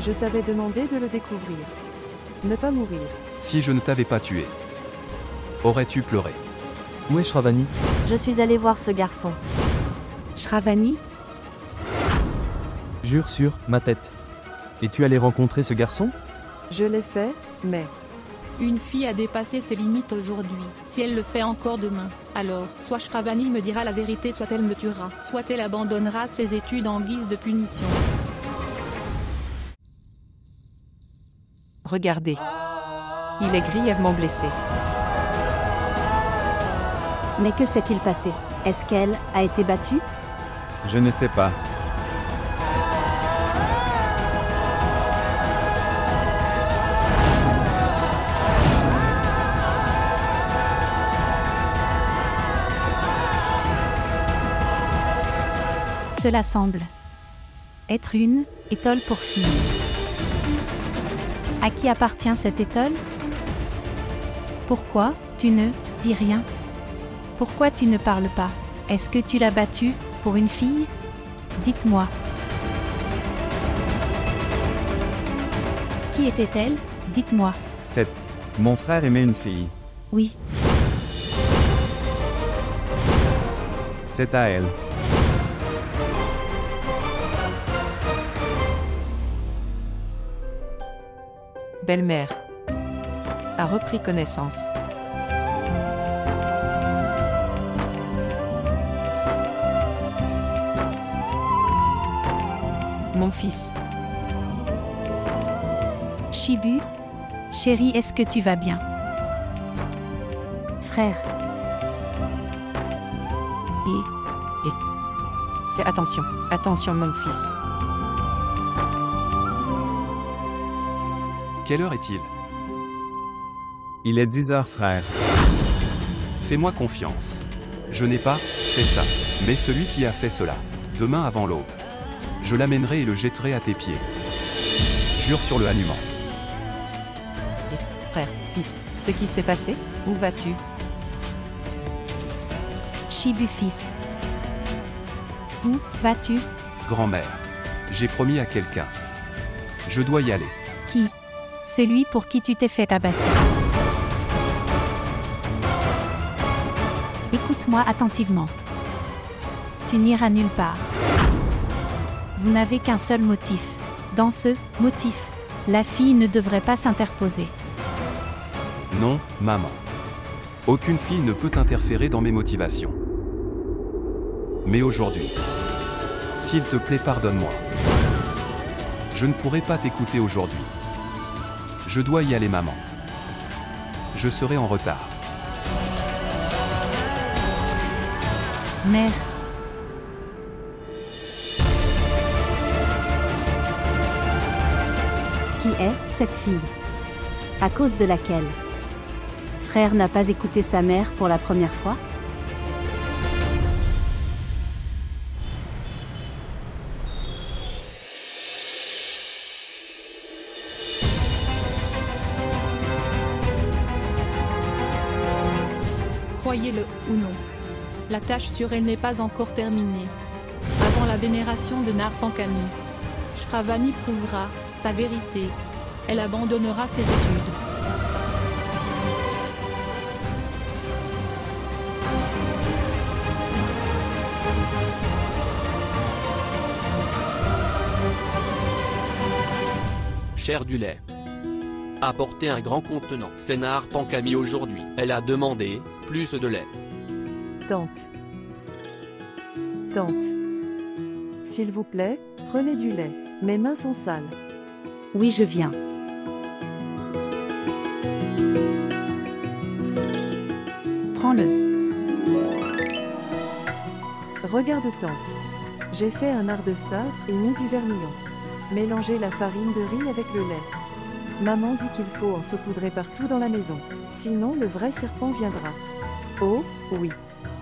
Je t'avais demandé de le découvrir. Ne pas mourir. Si je ne t'avais pas tué, aurais-tu pleuré? Où est Shravani? Je suis allé voir ce garçon. Shravani? Jure sur ma tête. Es-tu allé rencontrer ce garçon? Je l'ai fait, mais... Une fille a dépassé ses limites aujourd'hui. Si elle le fait encore demain, alors, soit Shravani me dira la vérité, soit elle me tuera, soit elle abandonnera ses études en guise de punition. Regardez. Il est grièvement blessé. Mais que s'est-il passé? Est-ce qu'elle a été battue? Je ne sais pas. Cela semble être une étole pour filles. À qui appartient cette étole? Pourquoi tu ne dis rien? Pourquoi tu ne parles pas? Est-ce que tu l'as battue pour une fille? Dites-moi. Qui était-elle? Dites-moi. Mon frère aimait une fille. Oui. C'est à elle. Belle-mère a repris connaissance. Mon fils. Shibu, chérie, est-ce que tu vas bien? Frère. Fais attention. Attention, mon fils. Quelle heure est-il? Il est 10 heures, frère. Fais-moi confiance. Je n'ai pas fait ça, mais celui qui a fait cela, demain avant l'aube. Je l'amènerai et le jetterai à tes pieds. Jure sur le Hanuman. Frère, fils, ce qui s'est passé? Où vas-tu? Shibu, fils. Où vas-tu? Grand-mère, j'ai promis à quelqu'un. Je dois y aller. Qui? Celui pour qui tu t'es fait tabasser. Écoute-moi attentivement. Tu n'iras nulle part. Vous n'avez qu'un seul motif. Dans ce motif, la fille ne devrait pas s'interposer. Non, maman. Aucune fille ne peut interférer dans mes motivations. Mais aujourd'hui, s'il te plaît, pardonne-moi. Je ne pourrai pas t'écouter aujourd'hui. Je dois y aller, maman. Je serai en retard. Mère. Qui est cette fille? À cause de laquelle frère n'a pas écouté sa mère pour la première fois? Croyez-le ou non, la tâche sur elle n'est pas encore terminée. Avant la vénération de Narpankami, Shravani prouvera sa vérité. Elle abandonnera ses études. Cher du lait. Apportez un grand contenant. C'est Narpankami aujourd'hui. Elle a demandé plus de lait. Tante. Tante. S'il vous plaît, prenez du lait. Mes mains sont sales. Oui, je viens. Prends-le. Regarde, tante. J'ai fait un ardeftar et mis du vermillon. Mélangez la farine de riz avec le lait. Maman dit qu'il faut en saupoudrer partout dans la maison. Sinon le vrai serpent viendra. Oh, oui.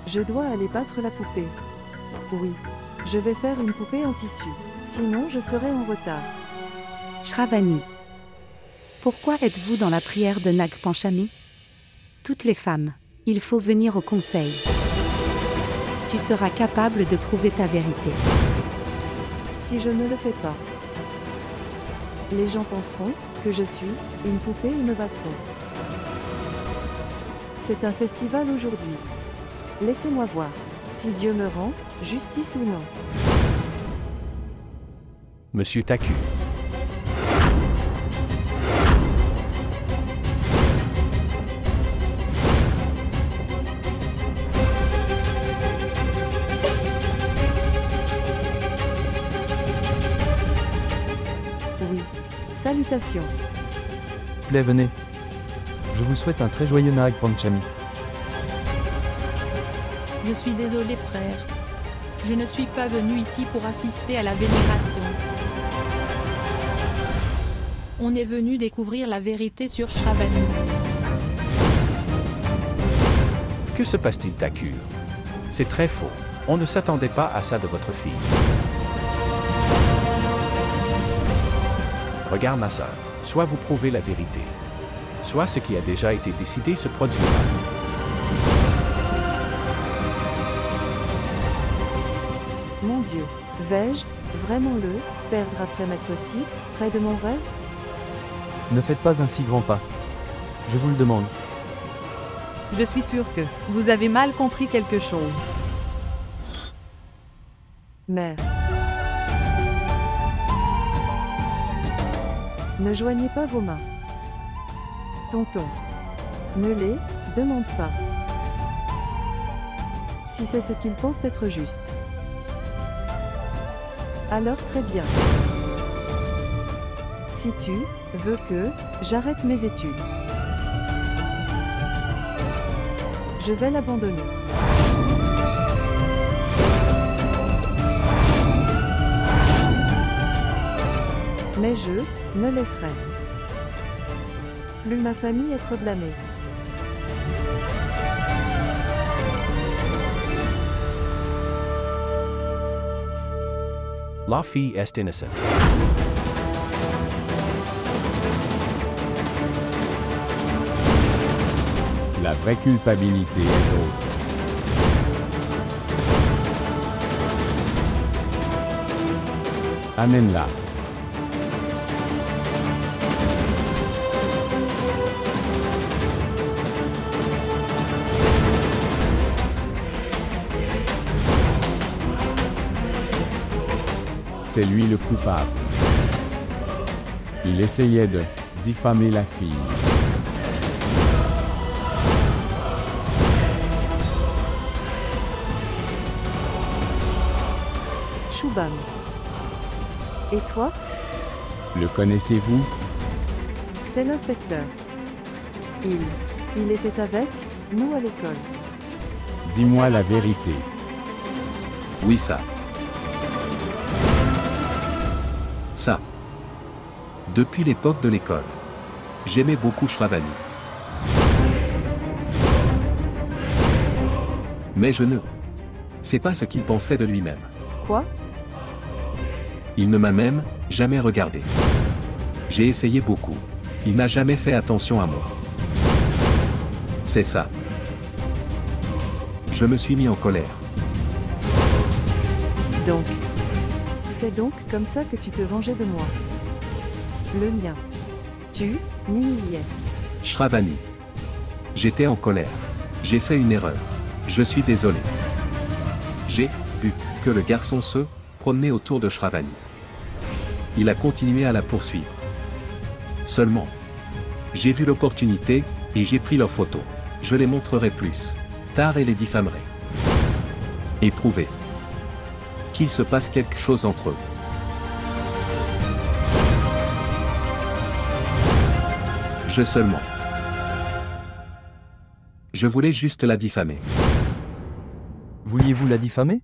Je dois aller battre la poupée. Oui. Je vais faire une poupée en tissu. Sinon je serai en retard. Shravani. Pourquoi êtes-vous dans la prière de Nag Panchami? Toutes les femmes, il faut venir au conseil. Tu seras capable de prouver ta vérité. Si je ne le fais pas. Les gens penseront que je suis une poupée et me battront. C'est un festival aujourd'hui. Laissez-moi voir si Dieu me rend justice ou non. Monsieur Taku. Oui. Salutations. Plaît, venez. Je vous souhaite un très joyeux Nag Panchami. Je suis désolé frère. Je ne suis pas venu ici pour assister à la vénération. On est venu découvrir la vérité sur Shravani. Que se passe-t-il, Taku? C'est très faux. On ne s'attendait pas à ça de votre fille. Regarde ma sœur, soit vous prouvez la vérité, soit ce qui a déjà été décidé se produira. Mon Dieu, vais-je vraiment le perdre après m'être si près de mon rêve? Ne faites pas un si grand pas. Je vous le demande. Je suis sûre que vous avez mal compris quelque chose. Mère. Ne joignez pas vos mains. Tonton. Ne les demande pas. Si c'est ce qu'il pense être juste. Alors très bien. Si tu veux que j'arrête mes études, je vais l'abandonner. Mais je ne laisserai plus ma famille être blâmée. La fille est innocente. La vraie culpabilité est autre. Amène-la. C'est lui le coupable. Il essayait de diffamer la fille. Shubham. Et toi? Le connaissez-vous? C'est l'inspecteur. Il était avec nous à l'école. Dis-moi la vérité. Oui, ça. Ça. Depuis l'époque de l'école. J'aimais beaucoup Shravani. Mais je ne sais pas ce qu'il pensait de lui-même. Quoi? Il ne m'a même jamais regardé. J'ai essayé beaucoup. Il n'a jamais fait attention à moi. C'est ça. Je me suis mis en colère. Donc. C'est donc comme ça que tu te vengeais de moi. Le mien. Tu m'humiliais. Shravani. J'étais en colère. J'ai fait une erreur. Je suis désolé. J'ai vu que le garçon se promenait autour de Shravani. Il a continué à la poursuivre. Seulement. J'ai vu l'opportunité et j'ai pris leurs photos. Je les montrerai plus tard et les diffamerai. Et prouver qu'il se passe quelque chose entre eux. Je seulement. Je voulais juste la diffamer. Vouliez-vous la diffamer?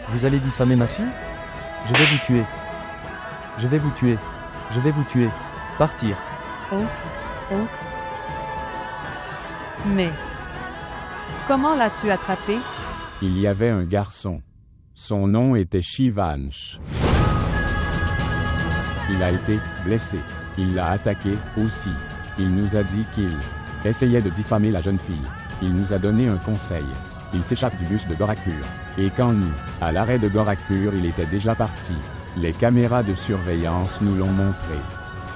Vous allez diffamer ma fille? Je vais vous tuer. Je vais vous tuer. Je vais vous tuer. Partir. Mais comment l'as-tu attrapé? Il y avait un garçon. Son nom était Shivansh. Il a été blessé. Il l'a attaqué aussi. Il nous a dit qu'il essayait de diffamer la jeune fille. Il nous a donné un conseil. Il s'échappe du bus de Gorakhpur. Et quand nous, à l'arrêt de Gorakhpur, il était déjà parti. Les caméras de surveillance nous l'ont montré.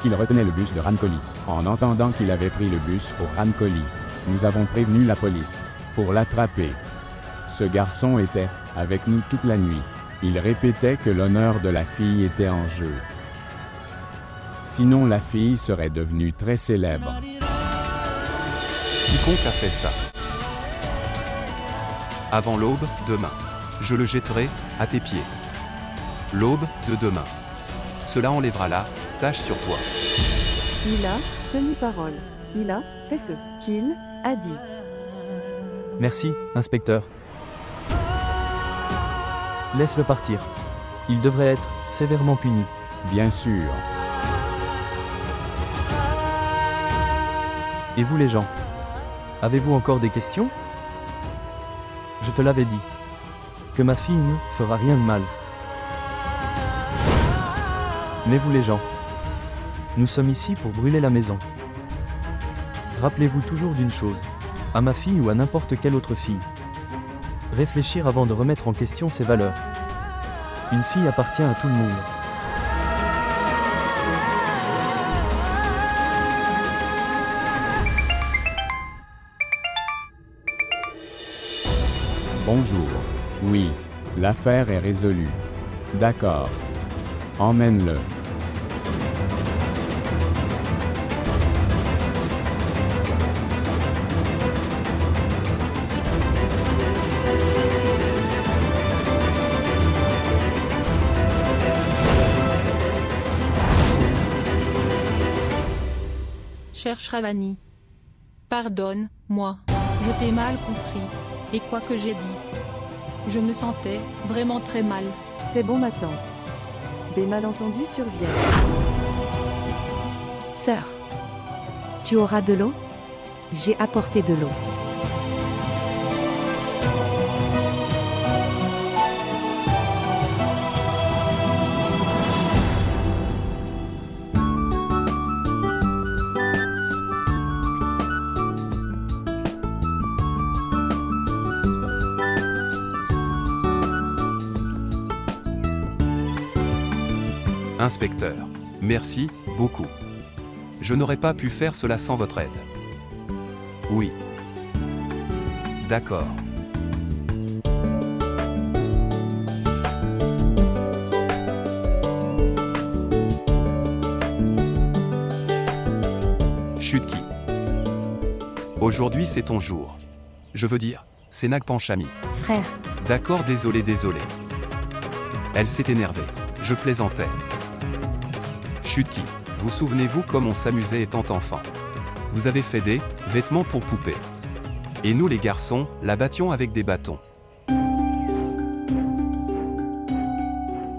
qu'il retenait le bus de Rancoli. En entendant qu'il avait pris le bus pour Rancoli, nous avons prévenu la police pour l'attraper. Ce garçon était avec nous toute la nuit. Il répétait que l'honneur de la fille était en jeu. Sinon, la fille serait devenue très célèbre. Quiconque a fait ça. Avant l'aube, demain. Je le jetterai à tes pieds. L'aube de demain. Cela enlèvera la tache sur toi. Il a tenu parole. Il a fait ce qu'il a dit. Merci, inspecteur. Laisse-le partir. Il devrait être sévèrement puni. Bien sûr. Et vous les gens? Avez-vous encore des questions? Je te l'avais dit. Que ma fille ne fera rien de mal. Mais vous les gens? Nous sommes ici pour brûler la maison. Rappelez-vous toujours d'une chose. À ma fille ou à n'importe quelle autre fille. Réfléchir avant de remettre en question ses valeurs. Une fille appartient à tout le monde. Bonjour. Oui, l'affaire est résolue. D'accord. Emmène-le. Cher Shravani, pardonne-moi, je t'ai mal compris, et quoi que j'ai dit, je me sentais vraiment très mal. C'est bon ma tante. Des malentendus surviennent. Sœur, tu auras de l'eau? J'ai apporté de l'eau. Inspecteur, merci beaucoup. Je n'aurais pas pu faire cela sans votre aide. Oui. D'accord. Chutki. Aujourd'hui c'est ton jour. Je veux dire, c'est Nag Panchami. Frère. D'accord, désolé. Elle s'est énervée. Je plaisantais. Chutki, vous souvenez-vous comme on s'amusait étant enfant? Vous avez fait des vêtements pour poupées. Et nous les garçons, la battions avec des bâtons.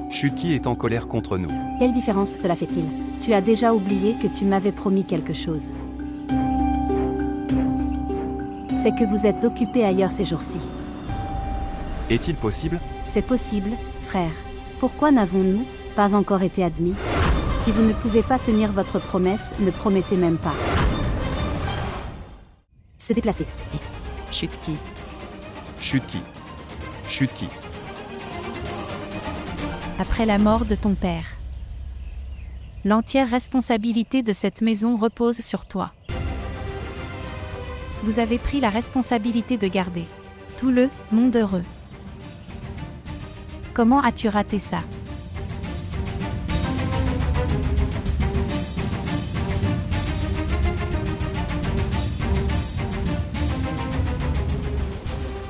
Chutki est en colère contre nous. Quelle différence cela fait-il? Tu as déjà oublié que tu m'avais promis quelque chose. C'est que vous êtes occupé ailleurs ces jours-ci. Est-il possible? C'est possible, frère. Pourquoi n'avons-nous pas encore été admis? Si vous ne pouvez pas tenir votre promesse, ne promettez même pas. Se déplacer. Chutki. Après la mort de ton père, l'entière responsabilité de cette maison repose sur toi. Vous avez pris la responsabilité de garder tout le monde heureux. Comment as-tu raté ça?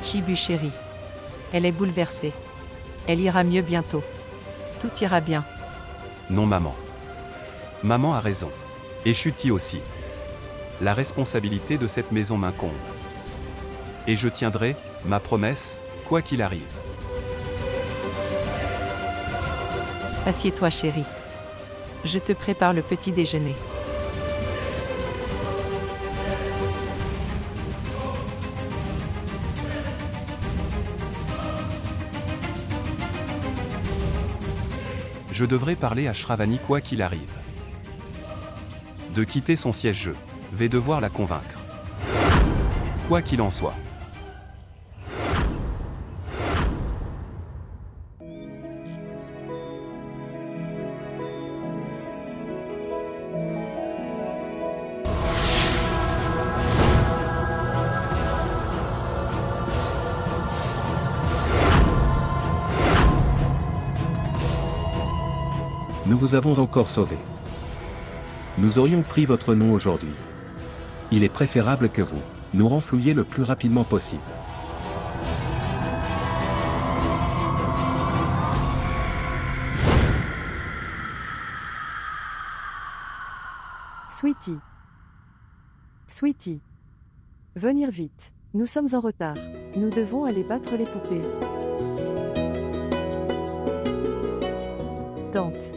Chibu chérie. Elle est bouleversée. Elle ira mieux bientôt. Tout ira bien. Non maman. Maman a raison. Et Chutki aussi. La responsabilité de cette maison m'incombe. Et je tiendrai ma promesse, quoi qu'il arrive. Assieds-toi chérie. Je te prépare le petit déjeuner. Je devrais parler à Shravani quoi qu'il arrive. De quitter son siège, je vais devoir la convaincre. Quoi qu'il en soit. nous vous avons encore sauvé. Nous aurions pris votre nom aujourd'hui. Il est préférable que vous nous renflouiez le plus rapidement possible. Sweetie. Sweetie. Venir vite. Nous sommes en retard. Nous devons aller battre les poupées. Tante.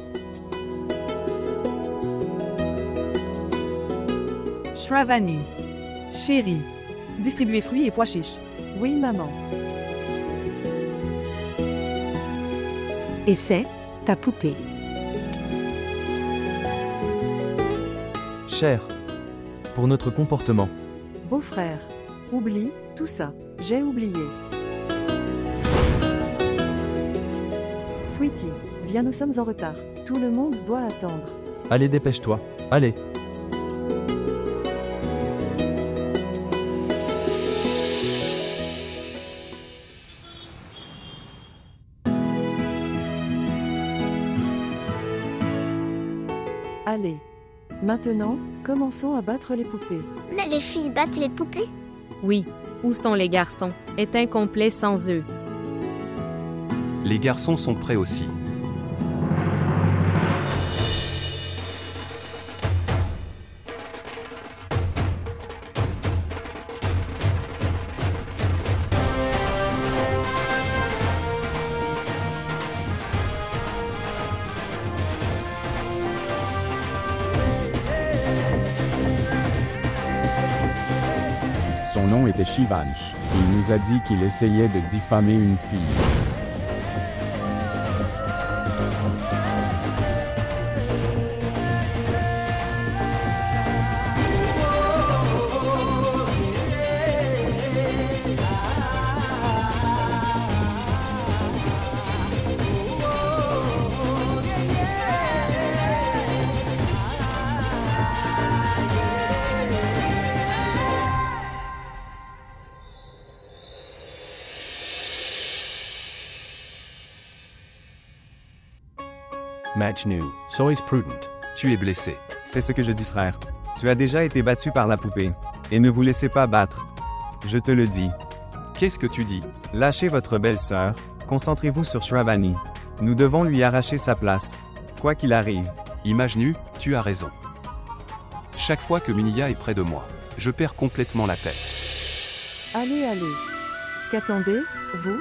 Shravani. Chérie. Distribuez fruits et pois chiches. Oui, maman. Et c'est ta poupée. Cher. Pour notre comportement. Beau-frère. Oublie tout ça. J'ai oublié. Sweetie, viens, nous sommes en retard. Tout le monde doit attendre. Allez, dépêche-toi. Allez. Allez. Maintenant, commençons à battre les poupées. Mais les filles battent les poupées? Oui. Où sont les garçons? Est incomplet sans eux. Les garçons sont prêts aussi. Son nom était Shivansh. Il nous a dit qu'il essayait de diffamer une fille. Majnu, sois prudent. Tu es blessé. C'est ce que je dis, frère. Tu as déjà été battu par la poupée. Et ne vous laissez pas battre. Je te le dis. Qu'est-ce que tu dis? Lâchez votre belle-sœur. Concentrez-vous sur Shravani. Nous devons lui arracher sa place. Quoi qu'il arrive. Majnu, tu as raison. Chaque fois que Muniya est près de moi, je perds complètement la tête. Allez, allez. Qu'attendez, vous?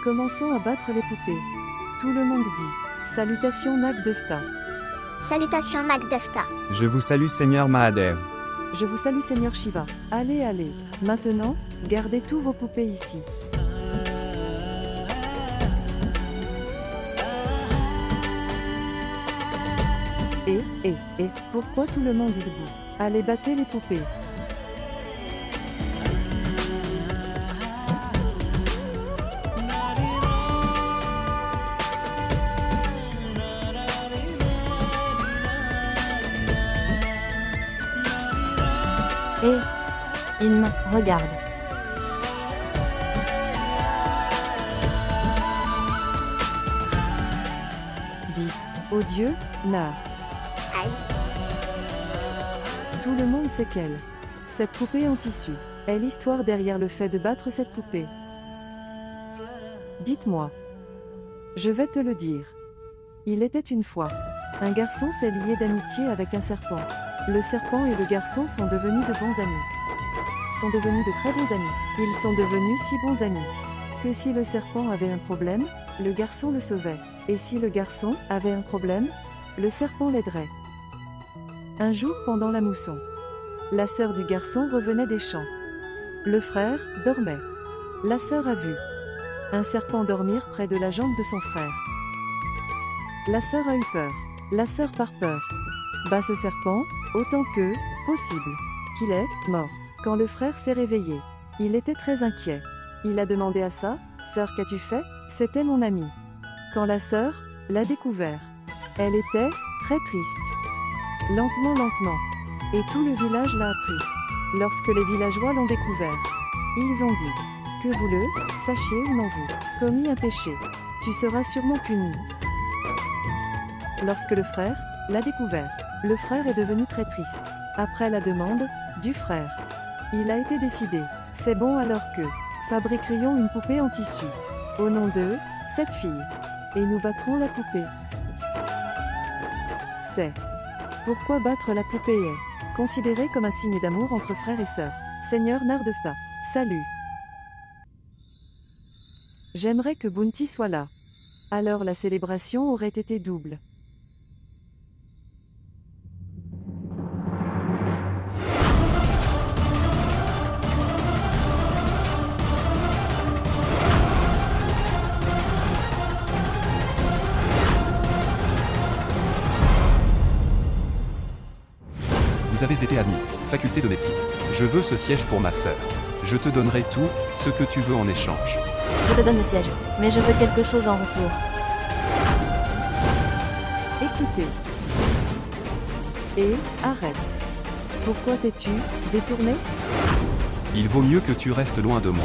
Commençons à battre les poupées. Tout le monde dit. Salutations Nagdefta. Salutations Nagdefta. Je vous salue, Seigneur Mahadev. Je vous salue, Seigneur Shiva. Allez, allez. Maintenant, gardez tous vos poupées ici. Et, pourquoi tout le monde est debout? Allez, battez les poupées. Et il me regarde. Dis, ô Dieu, Nar. Aïe. Tout le monde sait qu'elle. Cette poupée en tissu est l'histoire derrière le fait de battre cette poupée. Dites-moi. Je vais te le dire. Il était une fois. Un garçon s'est lié d'amitié avec un serpent. Le serpent et le garçon sont devenus de bons amis. Sont devenus de très bons amis. Ils sont devenus si bons amis que si le serpent avait un problème, le garçon le sauvait. Et si le garçon avait un problème, le serpent l'aiderait. Un jour pendant la mousson, la sœur du garçon revenait des champs. Le frère dormait. La sœur a vu un serpent dormir près de la jambe de son frère. La sœur a eu peur. La sœur par peur bat ce serpent, autant que possible, qu'il est mort. Quand le frère s'est réveillé, il était très inquiet. Il a demandé à sa sœur: qu'as-tu fait? C'était mon ami. Quand la sœur l'a découvert, elle était très triste. Lentement, et tout le village l'a appris. Lorsque les villageois l'ont découvert, ils ont dit: que vous le sachiez ou non, vous commis un péché, tu seras sûrement puni. Lorsque le frère l'a découvert, le frère est devenu très triste. Après la demande du frère, il a été décidé. C'est bon alors que fabriquerions une poupée en tissu. Au nom de cette fille. Et nous battrons la poupée. C'est pourquoi battre la poupée est considéré comme un signe d'amour entre frères et sœurs. Seigneur Nardefta, salut. J'aimerais que Bounty soit là. Alors la célébration aurait été double. Vous avez été admis, faculté de médecine. Je veux ce siège pour ma sœur. Je te donnerai tout, ce que tu veux en échange. Je te donne le siège, mais je veux quelque chose en retour. Écoutez. Et arrête. Pourquoi t'es-tu détourné? Il vaut mieux que tu restes loin de moi.